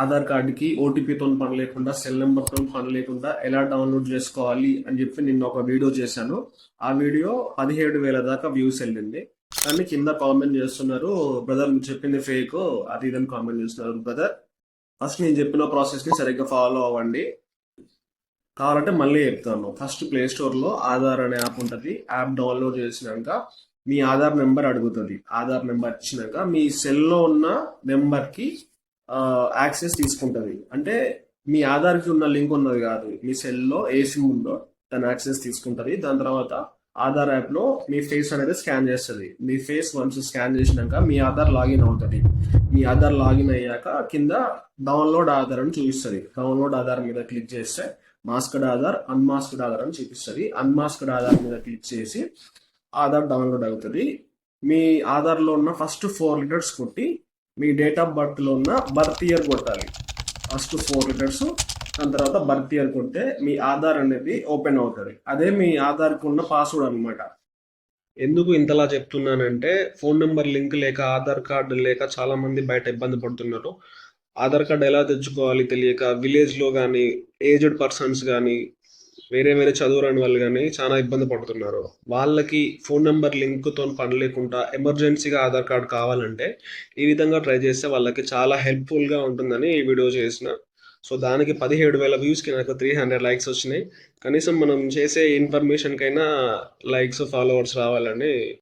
ఆధార్ కార్డుకి ఓటీపీతో పని లేకుండా, సెల్ నెంబర్తో పని లేకుండా ఎలా డౌన్లోడ్ చేసుకోవాలి అని చెప్పి నిన్న ఒక వీడియో చేశాను. ఆ వీడియో 17,000 దాకా వ్యూస్ వెళ్ళింది. కానీ కింద కామెంట్ చేస్తున్నారు, బ్రదర్ మీరు చెప్పింది ఫేక్ అది ఇదని కామెంట్ చేస్తున్నారు. బ్రదర్, ఫస్ట్ నేను చెప్పిన ప్రాసెస్ ని సరిగ్గా ఫాలో అవ్వండి. కావాలంటే మళ్ళీ చెప్తాను. ఫస్ట్ ప్లే స్టోర్ లో ఆధార్ అనే యాప్ ఉంటుంది. యాప్ డౌన్లోడ్ చేసినాక మీ ఆధార్ నెంబర్ అడుగుతుంది. ఆధార్ నెంబర్ ఇచ్చినాక మీ సెల్లో ఉన్న నెంబర్ కి యాక్సెస్ తీసుకుంటది. అంటే మీ ఆధార్ కి ఉన్న లింక్ ఉన్నది కాదు, మీ సెల్లో ఏ సిమ్ ఉందో దాని యాక్సెస్ తీసుకుంటది. దాని తర్వాత ఆధార్ యాప్ లో మీ ఫేస్ అనేది స్కాన్ చేస్తుంది. మీ ఫేస్ వన్స్ స్కాన్ చేసినాక మీ ఆధార్ లాగిన్ అవుతుంది. మీ ఆధార్ లాగిన్ అయ్యాక కింద డౌన్లోడ్ ఆధార్ అని చూపిస్తుంది. డౌన్లోడ్ ఆధార్ మీద క్లిక్ చేస్తే మాస్క్డ్ ఆధార్, అన్మాస్క్డ్ ఆధార్ అని చూపిస్తుంది. అన్మాస్క్డ్ ఆధార్ మీద క్లిక్ చేసి ఆధార్ డౌన్లోడ్ అవుతుంది. మీ ఆధార్లో ఉన్న ఫస్ట్ 4 లెటర్స్ కొట్టి మీ డేట్ ఆఫ్ బర్త్లో ఉన్న బర్త్ ఇయర్ కొట్టాలి. ఫస్ట్ 4 లెటర్స్, దాని తర్వాత బర్త్ ఇయర్ కొడితే మీ ఆధార్ అనేది ఓపెన్ అవుతుంది. అదే మీ ఆధార్కి ఉన్న పాస్వర్డ్ అనమాట. ఎందుకు ఇంతలా చెప్తున్నానంటే, ఫోన్ నెంబర్ లింక్ లేక, ఆధార్ కార్డు లేక చాలా మంది బయట ఇబ్బంది పడుతున్నారు. ఆధార్ కార్డు ఎలా తెచ్చుకోవాలి తెలియక విలేజ్లో కానీ, ఏజ్డ్ పర్సన్స్ కానీ, వేరే వేరే చదువురాని వాళ్ళు కానీ చాలా ఇబ్బంది పడుతున్నారు. వాళ్ళకి ఫోన్ నెంబర్ లింక్తో పని లేకుండా ఎమర్జెన్సీగా ఆధార్ కార్డు కావాలంటే ఈ విధంగా ట్రై చేస్తే వాళ్ళకి చాలా హెల్ప్ఫుల్గా ఉంటుందని ఈ వీడియో చేసిన. సో దానికి 17,000 వ్యూస్కి నాకు 300 లైక్స్ వచ్చినాయి. కనీసం మనం చేసే ఇన్ఫర్మేషన్కైనా లైక్స్ ఫాలోవర్స్ రావాలని